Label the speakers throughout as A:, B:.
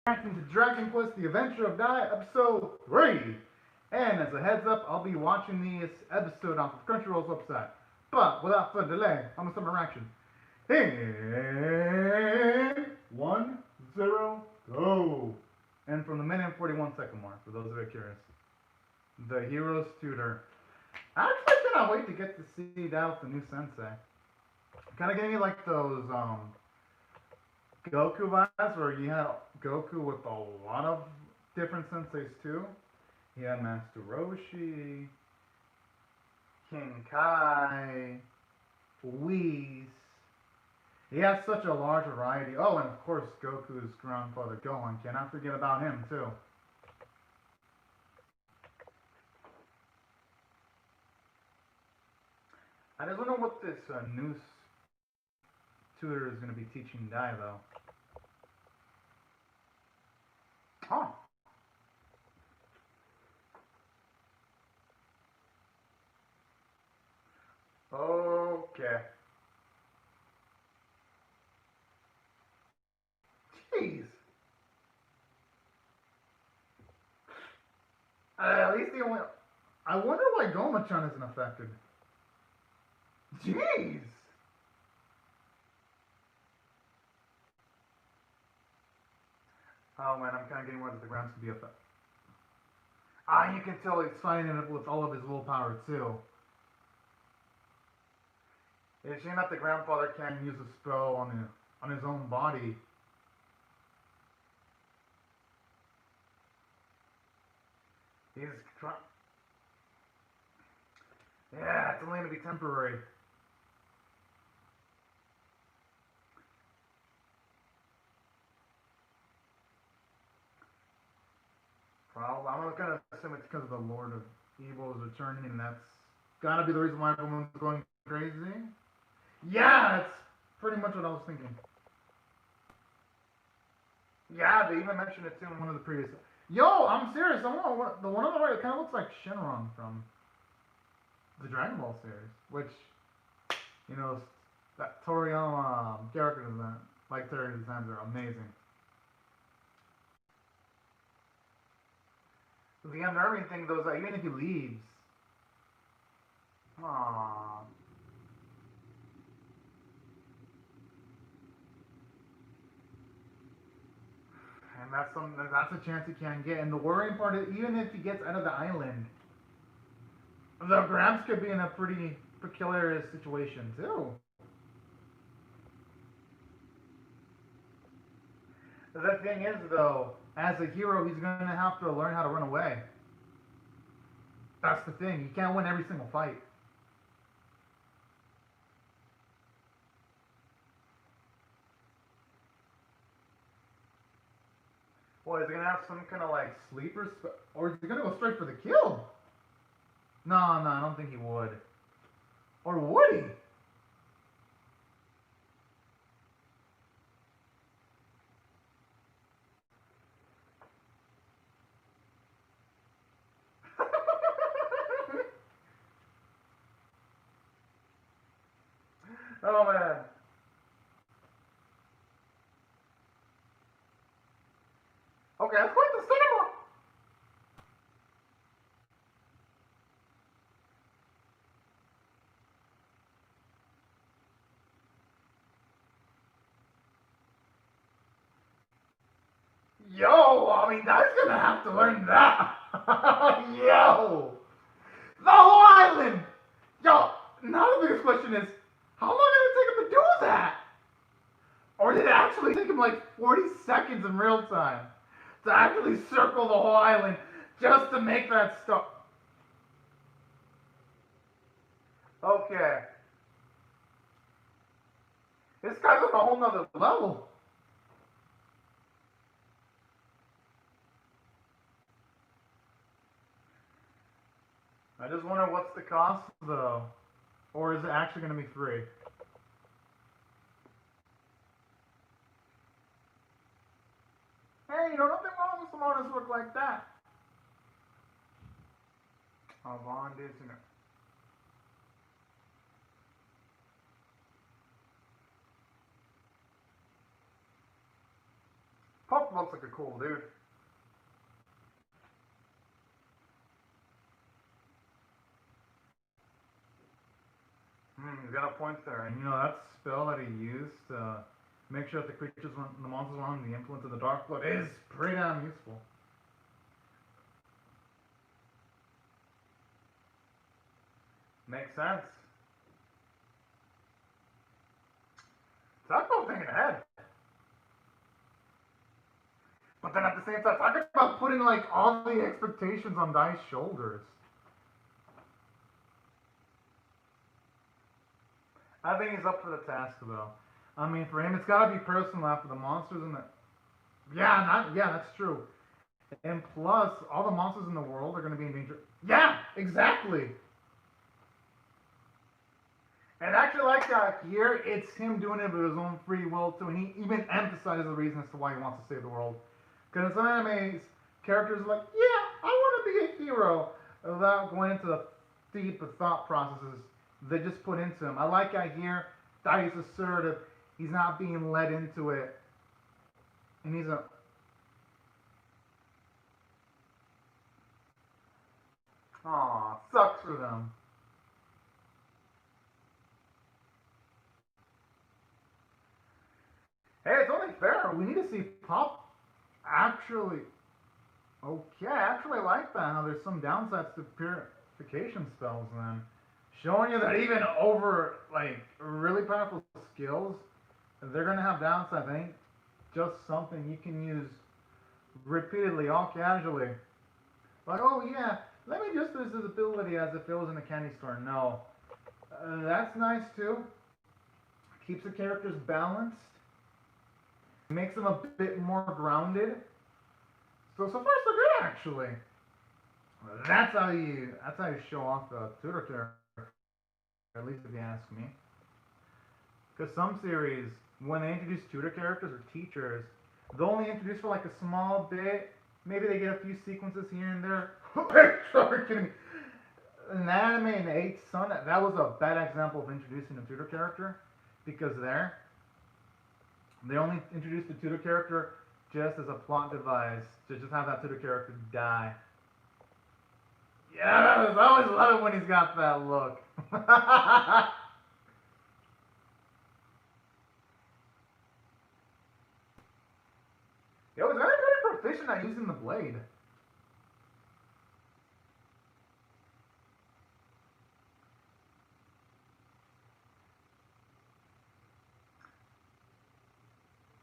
A: reacting to Dragon Quest: The Adventure of Dai, Episode 3. And as a heads up, I'll be watching this episode off of Crunchyroll's website. But without further delay, I'm gonna start my reaction. And 1-0, go! And from the minute and 41-second mark, for those that are curious. The Hero's Tutor. I actually cannot wait to get to see that with the new sensei. Kind of gave me like those Goku vibes where you had Goku with a lot of different senseis too. He had Master Roshi, King Kai, Whis. He has such a large variety. Oh, and of course Goku's grandfather Gohan. Cannot forget about him too. I just wonder what this new tutor is going to be teaching Dai though. Huh. Okay. Jeez. At least the only. I wonder why Gomachan isn't affected. Jeez. Oh man, I'm kind of getting worried that the grounds could be affected. Ah, you can tell he's fighting it with all of his willpower too. It's a shame that the grandfather can't use a spell on his own body. He's trying. Yeah, it's only going to be temporary. Well, I'm not going to assume it's because of the Lord of Evil is returning, and that's gotta be the reason why everyone's going crazy. Yeah, that's pretty much what I was thinking. Yeah, they even mentioned it too in one of the previous. Yo, I'm serious. The one on the right, it kind of looks like Shenron from the Dragon Ball series, which, you know, that Toriyama character design, like character designs are amazing. The unnerving thing though is that even if he leaves, aww. And that's a chance he can get. And the worrying part is, even if he gets out of the island, the Gramps could be in a pretty peculiar situation too. The thing is, though, as a hero, he's going to have to learn how to run away. That's the thing. He can't win every single fight. What, is he going to have some kind of like sleeper or is he going to go straight for the kill? No, I don't think he would. Or would he? Oh man. Okay, let's go to the cinema. Yo, I mean, that's gonna have to learn that. Yo, the whole island. Yo, now the biggest question is, how long did it take him to do that? Or did it actually take him like 40 seconds in real time to actually circle the whole island just to make that stop? Okay. This guy's on a whole nother level. I just wonder what's the cost though. Or is it actually going to be free? Hey, you know, nothing wrong with some honest work like that. Avant Disney. Pop Daibouken looks like a cool dude. You got a point there. And you know, that spell that he used to make sure that the creatures, the monsters were under the influence of the Dark Blood is pretty damn useful. Makes sense. Talk about thinking ahead. But then at the same time, talk about putting like all the expectations on Dai's shoulders. I think he's up for the task though. I mean, for him, it's gotta be personal after the monsters in the... Yeah, that's true. And plus, all the monsters in the world are gonna be in danger. Yeah, exactly. And actually, like that here, it's him doing it of his own free will too, and he even emphasizes the reason as to why he wants to save the world. Because in some animes, characters are like, yeah, I want to be a hero, without going into the deep thought processes they just put into him. I like that here, Dai is assertive, he's not being led into it, and he's a... Aw, sucks for them. Hey, it's only fair. We need to see Pop actually... Okay, I actually like that, how there's some downsides to purification spells then. Showing you that even over, like, really powerful skills, they're going to have downsides. It ain't just something you can use repeatedly, all casually. Like, oh yeah, let me just use this ability as if it was in a candy store. No. That's nice too. Keeps the characters balanced. Makes them a bit more grounded. So far so good actually. That's how you show off the tutor character. At least if you ask me. Because some series, when they introduce tutor characters or teachers, they'll only introduce for like a small bit. Maybe they get a few sequences here and there. Sorry, kidding me. An anime in the 8th Son, that was a bad example of introducing a tutor character. Because there, they only introduced the tutor character just as a plot device to just have that tutor character die. Yes, I always love it when he's got that look. Yo, he's very proficient at using the blade.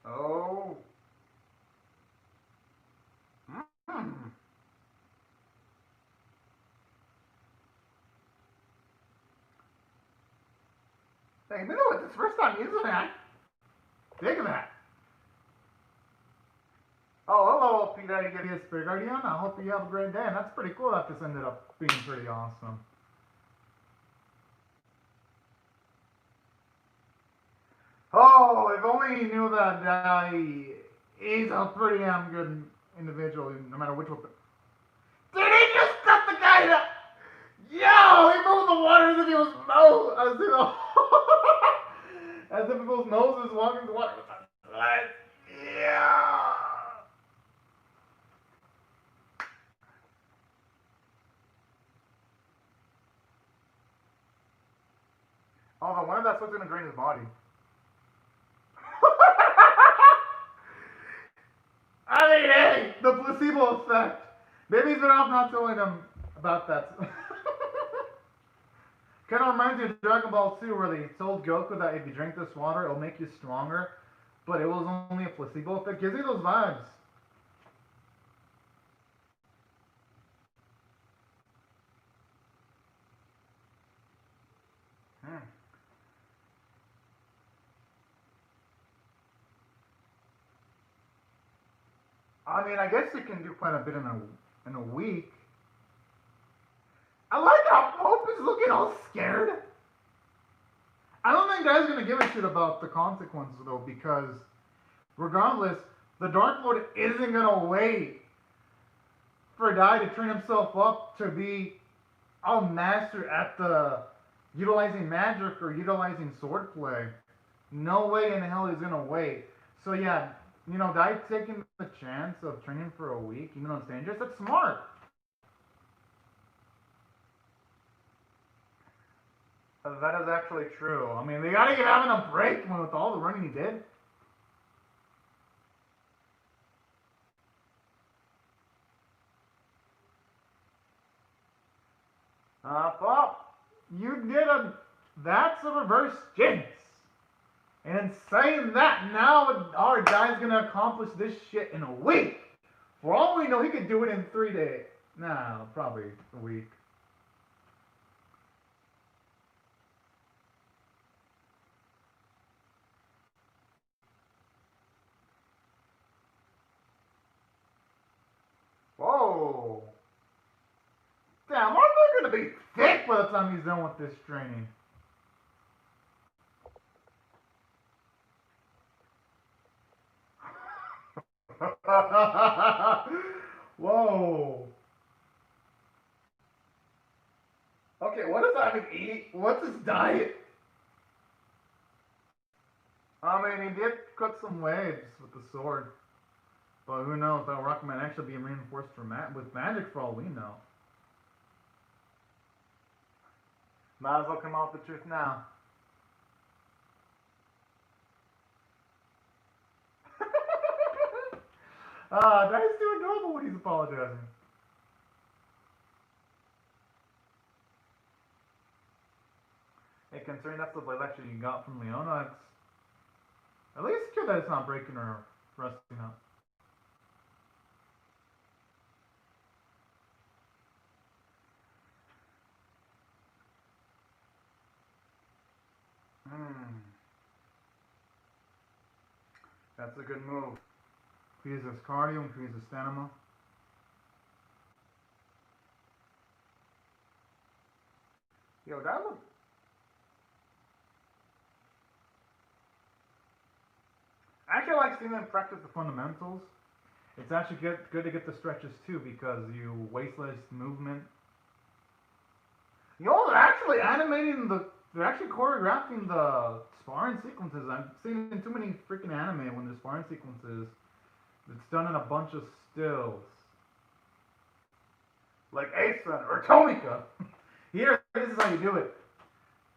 A: Oh. Hey, you know what? This first time using that. Dig that. Oh, hello, Peter. You get his Spirit Guardian. I hope you have a great day. And that's pretty cool that this ended up being pretty awesome. Oh, if only he knew that he's a pretty damn good individual, no matter which one. Did he just cut the guy up? Yo, he moved the water as if he was as if it was Moses walking the water. Yeah. Oh, I wonder if that's what's gonna drain his body. I mean, hey, the placebo effect. Maybe he's better off not telling him about that. Kind of reminds me of Dragon Ball 2 where they told Goku that if you drink this water, it'll make you stronger. But it was only a placebo effect. Gives me those vibes. I mean, I guess you can do quite a bit in a week. I like how Pope is looking all scared. I don't think Dai's gonna give a shit about the consequences though, because regardless, the Dark Lord isn't gonna wait for Dai to train himself up to be a master at the utilizing magic or utilizing swordplay. No way in hell he's gonna wait. So yeah, You know, Dai taking the chance of training for a week, even though it's dangerous, that's smart. That is actually true. I mean, they gotta give him a break with all the running he did. Pop, you did that's a reverse jinx. And saying that, now our guy's gonna accomplish this shit in a week. For all we know, he could do it in 3 days. Nah, probably a week. Whoa. Damn, Arthur's gonna be thick by the time he's done with this training. Whoa. Okay, what does Ivan eat? What's his diet? I mean, he did cut some waves with the sword. But who knows, that rock might actually be reinforced with magic for all we know. Might as well come out with the truth now. Dai's too adorable when he's apologizing. Hey, considering that's the lecture you got from Leona, it's at least good that it's not breaking or rusting up. That's a good move. Increase his cardio, increase his stamina. Yo, that look. Actually, I like seeing them practice the fundamentals. It's actually good to get the stretches too because you waste less movement. You know, they're actually animating they're actually choreographing the sparring sequences. I've seen in too many freaking anime when there's sparring sequences. It's done in a bunch of stills. Like Asun or Tomika. Here, this is how you do it.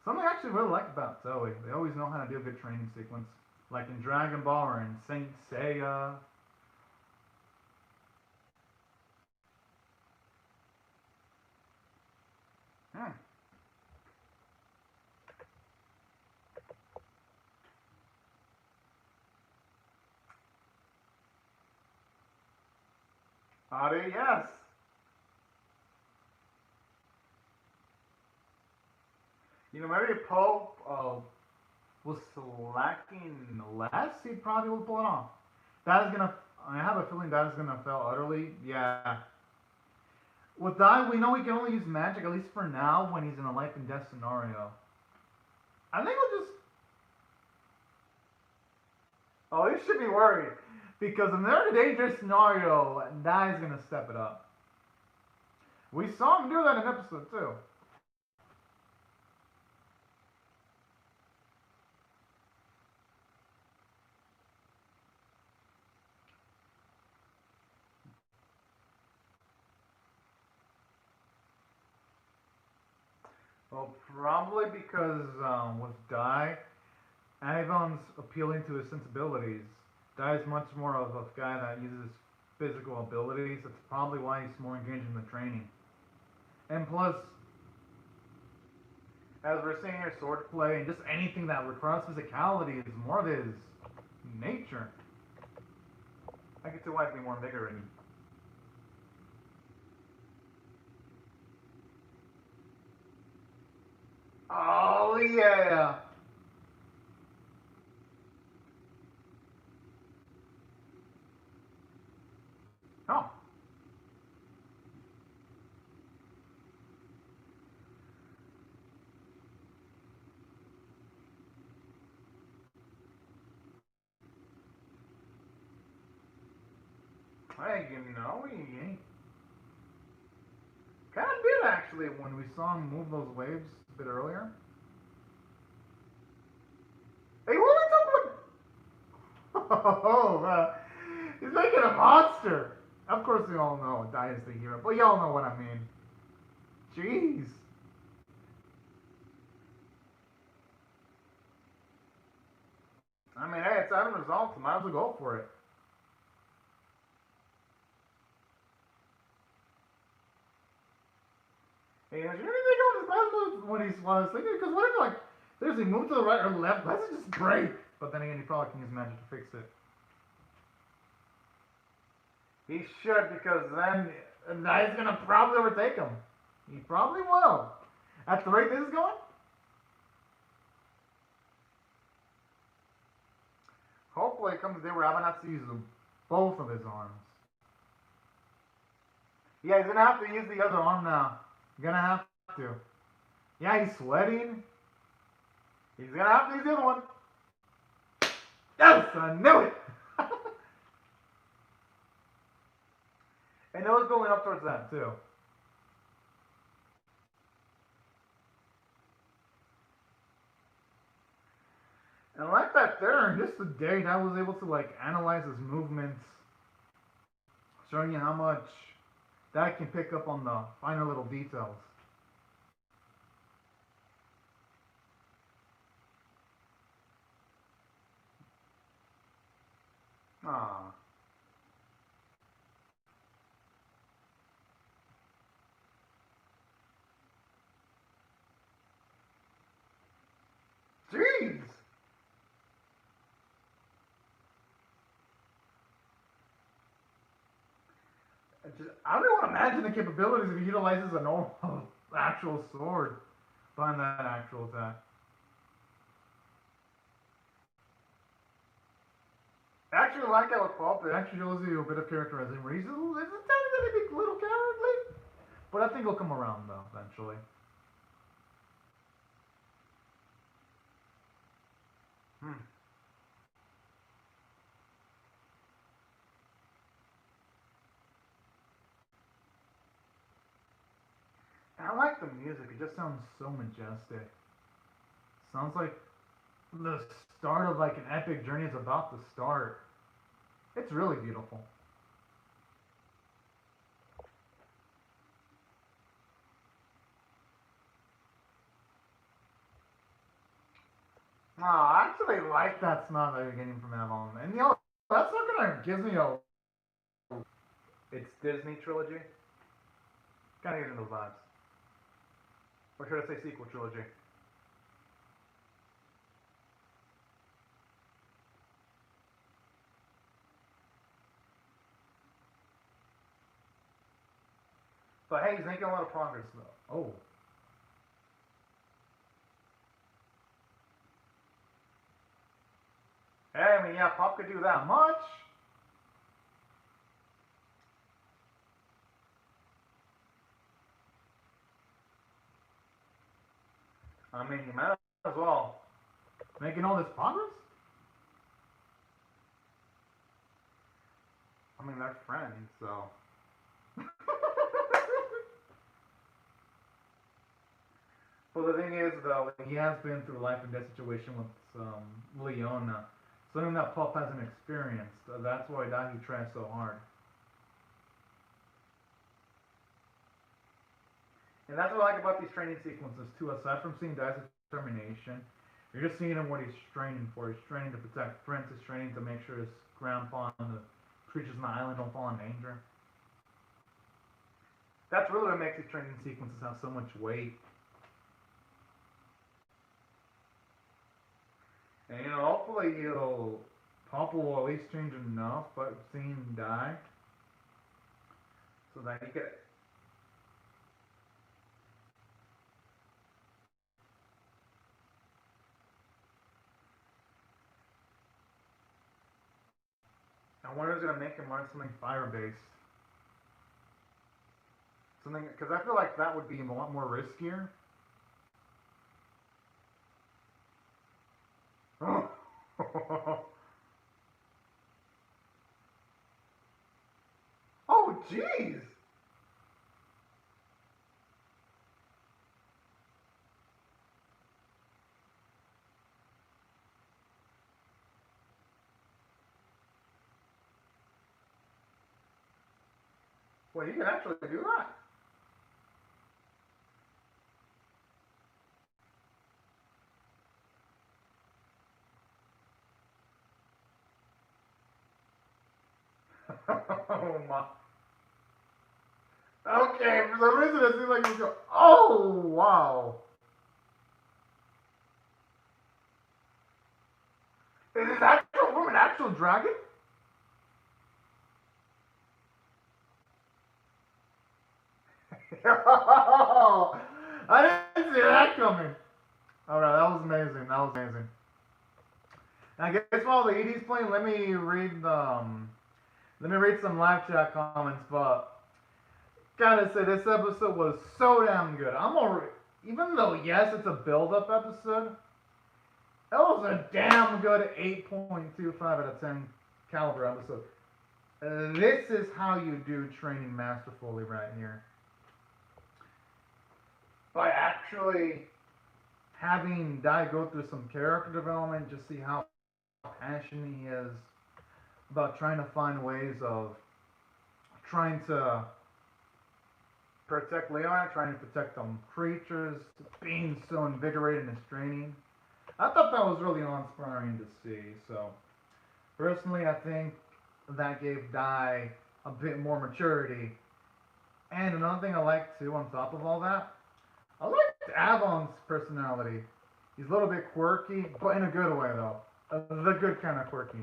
A: Something I actually really like about Zoe. They always know how to do a good training sequence. Like in Dragon Ball or in Saint Seiya. Ari, yes. You know, maybe if Pope was lacking less, he probably would pull it off. That is gonna. I have a feeling that is gonna fail utterly. Yeah. With Dai, we know he can only use magic, at least for now, when he's in a life and death scenario. I think we'll just. Oh, you should be worried. Because in their dangerous scenario, Dai's gonna step it up. We saw him do that in episode 2. Well, probably because with Dai, Avon's appealing to his sensibilities. Dai is much more of a guy that uses physical abilities. That's probably why he's more engaged in the training. And plus, as we're seeing here, swordplay and just anything that requires physicality is more of his nature. I get to be more invigorating. Oh yeah. Oh. Hey, you know, he ain't. Kind of did actually when we saw him move those waves a bit earlier. Hey, what are we talking about? Oh, He's making a monster. Of course, we all know Dai is the hero, but y'all know what I mean. Jeez. I mean, hey, it's out of results. Might as well go for it. Hey, you didn't think of his last move when he was thinking? Because what if, like, there's a move to the right or left? Let's just break. But then again, he probably can use magic to fix it. He should, because then Dai's gonna probably overtake him. He probably will. At the rate this is going? Hopefully it comes a day where Avenat sees both of his arms. Yeah, he's gonna have to use the other arm now. He's gonna have to. Yeah, he's sweating. He's gonna have to use the other one. Yes, I knew it! And it was going up towards that too. And like that there, just the day I was able to like analyze his movements, showing you how much that can pick up on the finer little details. Ah. Jeez! I don't even want to imagine the capabilities if he utilizes a normal actual sword behind that actual attack. Actually, like that with Pulp, it actually shows you a bit of characterizing where he's a tiny bit little cowardly. But I think he'll come around though, eventually. I like the music, it just sounds so majestic. Sounds like the start of like an epic journey is about to start. It's really beautiful. Oh, I actually like that smell that you're getting from Avalon. And you know, that's not gonna give me a. It's Disney trilogy. Kind of getting those vibes. Or should I say sequel trilogy? But hey, he's making a lot of progress though. Oh. Hey, I mean, yeah, Pop could do that much. I mean, you might as well. Making all this progress? I mean, they're friends, so. Well, the thing is, though, he has been through a life and death situation with Leona. Something that Pop hasn't experienced. That's why he tries so hard. And that's what I like about these training sequences, too. Aside from seeing Dai's determination, you're just seeing him what he's training for. He's training to protect Prince. He's training to make sure his grandpa and the creatures on the island don't fall in danger. That's really what makes these training sequences have so much weight. And, you know, hopefully Papa will at least change enough, but seeing Dai, so that he could. I wonder if it's gonna make him learn something fire-based. Something, because I feel like that would be a lot more riskier. Oh, jeez! Well, you can actually do that. Oh my. Okay, for some reason it seems like you go, oh wow. Is this actual from an actual dragon? I didn't see that coming. Alright, that was amazing. That was amazing. And I guess while the ED's playing, let me read some live chat comments, but gotta say this episode was so damn good. Even though yes, it's a build-up episode, that was a damn good 8.25 out of 10 caliber episode. This is how you do training masterfully right here. By actually having Dai go through some character development, just see how passionate he is about trying to find ways of trying to protect Leon, trying to protect some creatures, being so invigorated in his training. I thought that was really inspiring to see. So, personally, I think that gave Dai a bit more maturity. And another thing I like too, on top of all that, I liked Avon's personality. He's a little bit quirky, but in a good way though. The good kind of quirky.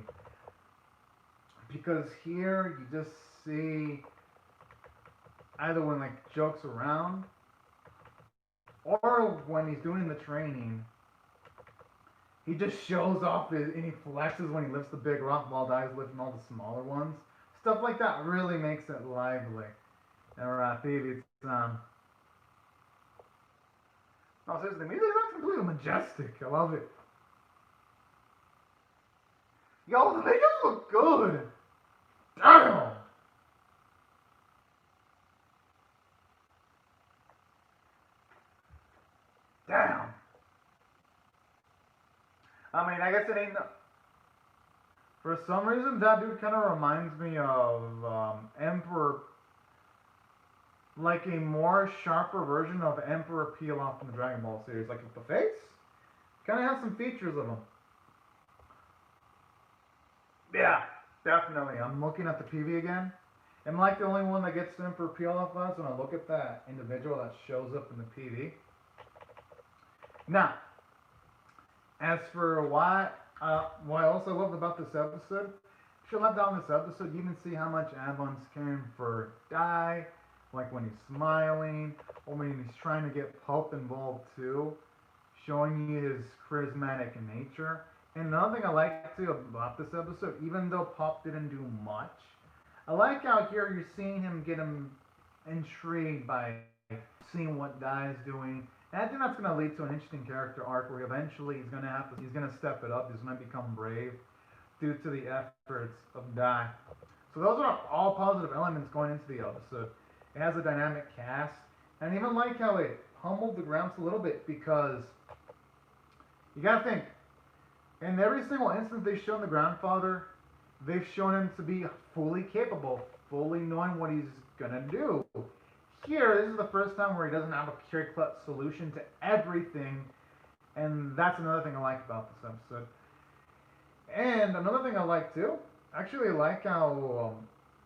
A: Because here you just see either when like jokes around or when he's doing the training, he just shows off and he flexes when he lifts the big rock while Dai's lifting all the smaller ones. Stuff like that really makes it lively. Alright, baby, it's no, seriously, the music is completely majestic. I love it. Yo, the videos look good. Damn. Damn. I mean, I guess it ain't. For some reason, that dude kind of reminds me of Emperor. Like a more sharper version of Emperor Pilaf from the Dragon Ball series. Like with the face, kind of has some features of him. Yeah, definitely. I'm looking at the PV again. Am I like the only one that gets Emperor Pilaf vibes when I look at that individual that shows up in the PV? Now, as for what I also loved about this episode, if you left out in this episode, you can see how much Avon's caring for Dai. Like when he's smiling, or when he's trying to get Pulp involved too, showing you his charismatic nature. And another thing I like too about this episode, even though Pulp didn't do much, I like how here you're seeing him get him intrigued by seeing what Dai is doing. And I think that's going to lead to an interesting character arc where eventually he's going to step it up, he's going to become brave due to the efforts of Dai. So those are all positive elements going into the episode. It has a dynamic cast, and I even like how it humbled the Gramps a little bit because you gotta think, in every single instance they've shown the grandfather, they've shown him to be fully capable, fully knowing what he's gonna do. Here, this is the first time where he doesn't have a clear-cut solution to everything, and that's another thing I like about this episode. And another thing I like too, I actually like how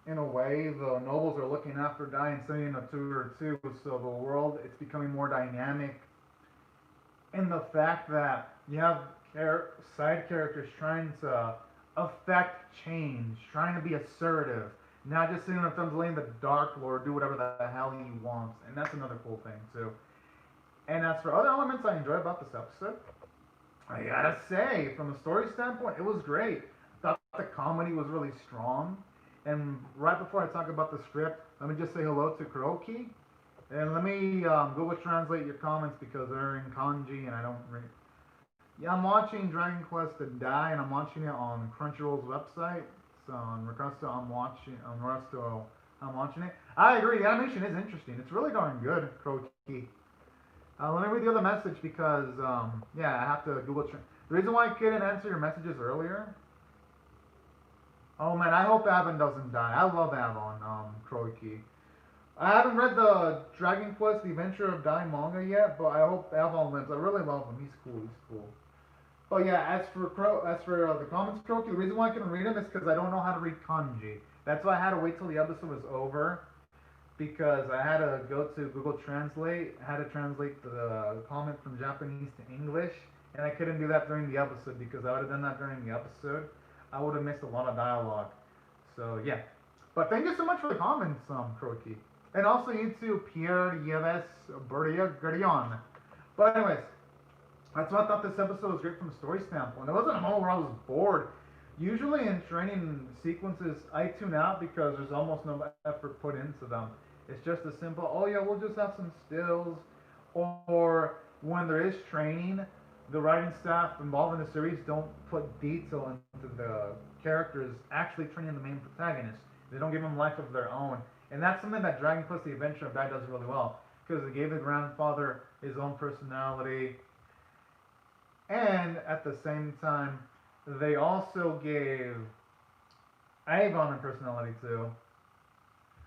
A: in a way, the nobles are looking after Dai and sending a tour too, so the world it's becoming more dynamic. And the fact that you have side characters trying to affect change, trying to be assertive, not just sitting on thumbs letting the Dark Lord do whatever the hell he wants, and that's another cool thing too. And as for other elements I enjoy about this episode, I gotta say, from a story standpoint, it was great. I thought the comedy was really strong. And right before I talk about the script, let me just say hello to Kuroki. And let me Google translate your comments because they're in kanji and I don't read. Yeah, I'm watching Dragon Quest to Die and I'm watching it on Crunchyroll's website. So on Requesto, I'm watching it. I agree, the animation is interesting. It's really darn good, Kuroki. Let me read the other message because, yeah, I have to Google translate. The reason why I couldn't answer your messages earlier. Oh man, I hope Avon doesn't die. I love Avon, Kroiki. I haven't read the Dragon Quest: The Adventure of Dai manga yet, but I hope Avon lives. I really love him. He's cool. He's cool. But yeah, as for the comments, Kroki, the reason why I can read them is because I don't know how to read kanji. That's why I had to wait till the episode was over because I had to go to Google Translate. I had to translate the comment from Japanese to English, and I couldn't do that during the episode because I would have done that during the episode. I would have missed a lot of dialogue. So yeah. But thank you so much for the comments, Kroki. And also you too, Pierre Yves Berdia. But anyways, that's why I thought this episode was great from a story standpoint. It wasn't a moment where I was bored. Usually in training sequences, I tune out because there's almost no effort put into them. It's just a simple, oh yeah, we'll just have some stills. Or when there is training, the writing staff involved in the series don't put detail into the characters actually training the main protagonist. They don't give them life of their own. And that's something that Dragon Quest: The Adventure of Dai does really well. Because it gave the grandfather his own personality. And at the same time, they also gave Avon a personality too.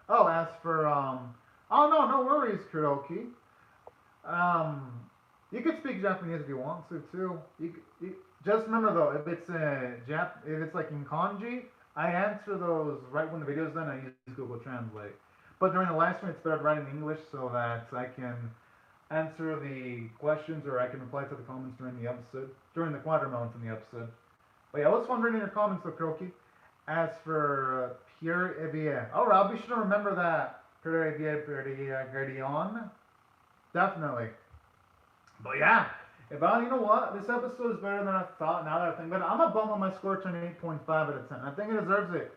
A: Oh, as for oh no worries, Kuroki. You could speak Japanese if you want to too. You just remember though, if it's if it's like in kanji, I answer those right when the video's done. I use Google Translate. But during the live stream, it's better to write in English so that I can answer the questions or I can reply to the comments during the episode, during the quadro moments in the episode. But yeah, it was fun reading your comments though, Kroki. As for Pierre Evier, alright, I'll be sure to remember that. Pierre Evier Gardion. Definitely. But yeah, you know what? This episode is better than I thought now that I think about it. I'm going to bump on my score to an 8.5 out of 10. I think it deserves it.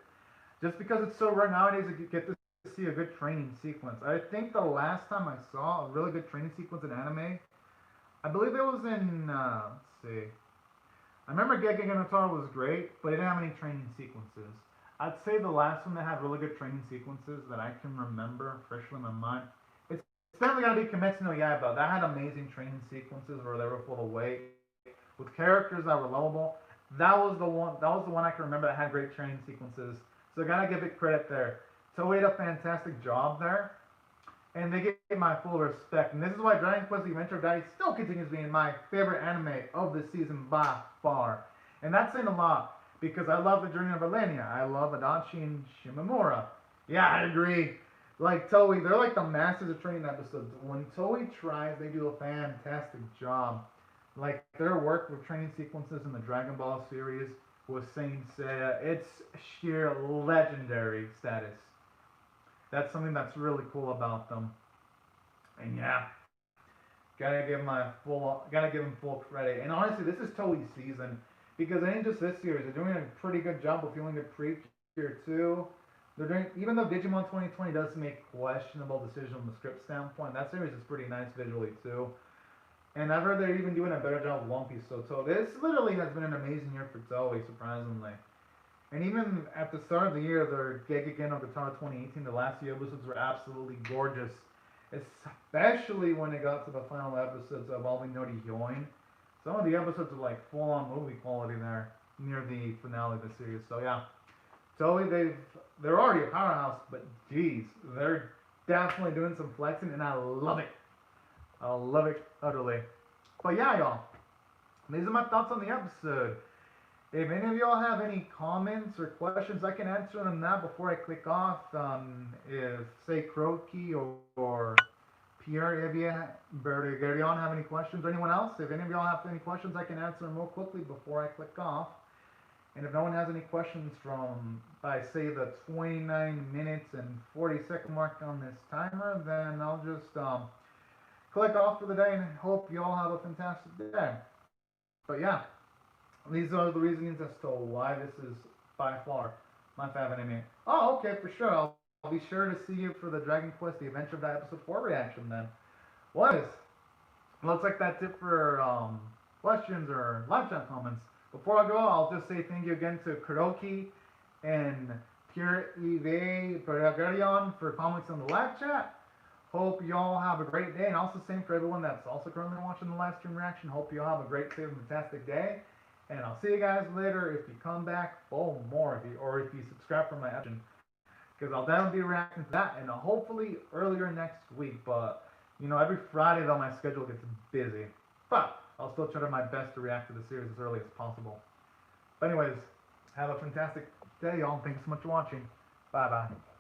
A: Just because it's so rare nowadays to get to see a good training sequence. I think the last time I saw a really good training sequence in anime, I believe it was in, let's see. I remember Gege Genotaro was great, but it didn't have any training sequences. I'd say the last one that had really good training sequences that I can remember freshly in my mind, it's definitely gotta be Kimetsu no Yaiba. That had amazing training sequences where they were full of weight, with characters that were lovable. That was the one I can remember that had great training sequences. So I gotta give it credit there. Toei did a fantastic job there, and they gave my full respect. And this is why Dragon Quest: The Adventure of Dai still continues being my favorite anime of the season by far. And that's saying a lot, because I love the journey of Alenia. I love Adachi and Shimamura. Yeah, I agree. Like Toei, they're like the masters of training episodes. When Toei tries, they do a fantastic job. Like their work with training sequences in the Dragon Ball series with Saint Seiya, it's sheer legendary status. That's something that's really cool about them. And yeah, gotta give them full credit. And honestly, this is Toei's season because it ain't just this series. They're doing a pretty good job of feeling good pre-tier too. They're doing, even though Digimon 2020 does make questionable decisions from the script standpoint, that series is pretty nice visually too. And I've heard they're even doing a better job with One Piece. So this literally has been an amazing year for Toei, surprisingly. And even at the start of the year, their Gekigen no Guitar 2018, the last few episodes were absolutely gorgeous. Especially when it got to the final episodes of All We Know to Hyoin. Some of the episodes are like full-on movie quality there, near the finale of the series. So yeah, Toei, they're already a powerhouse, but geez, they're definitely doing some flexing, and I love it. I love it utterly. But yeah, y'all, these are my thoughts on the episode. If any of y'all have any comments or questions, I can answer them now before I click off. If, say, Kroki or Pierre Evier Bergerion have any questions, or anyone else, if any of y'all have any questions, I can answer them real quickly before I click off. And if no one has any questions from, by say, the 29 minutes and 40-second mark on this timer, then I'll just click off for the day and hope you all have a fantastic day. But yeah, these are the reasons as to why this is by far my favorite anime. Oh, okay, for sure. I'll be sure to see you for the Dragon Quest: The Adventure of Dai episode 4 reaction then. What is? Looks like that's it for questions or live chat comments. Before I go, I'll just say thank you again to Kuroki and Pierre-Yves Bergerion for comments on the live chat. Hope y'all have a great day, and also same for everyone that's also currently watching the live stream reaction. Hope y'all have a great, safe, and fantastic day. And I'll see you guys later. If you come back, or if you subscribe for my action. because I'll definitely be reacting to that, and hopefully earlier next week. But you know, every Friday though my schedule gets busy. But I'll still try to my best to react to the series as early as possible. But anyways, have a fantastic day, y'all. Thanks so much for watching. Bye bye.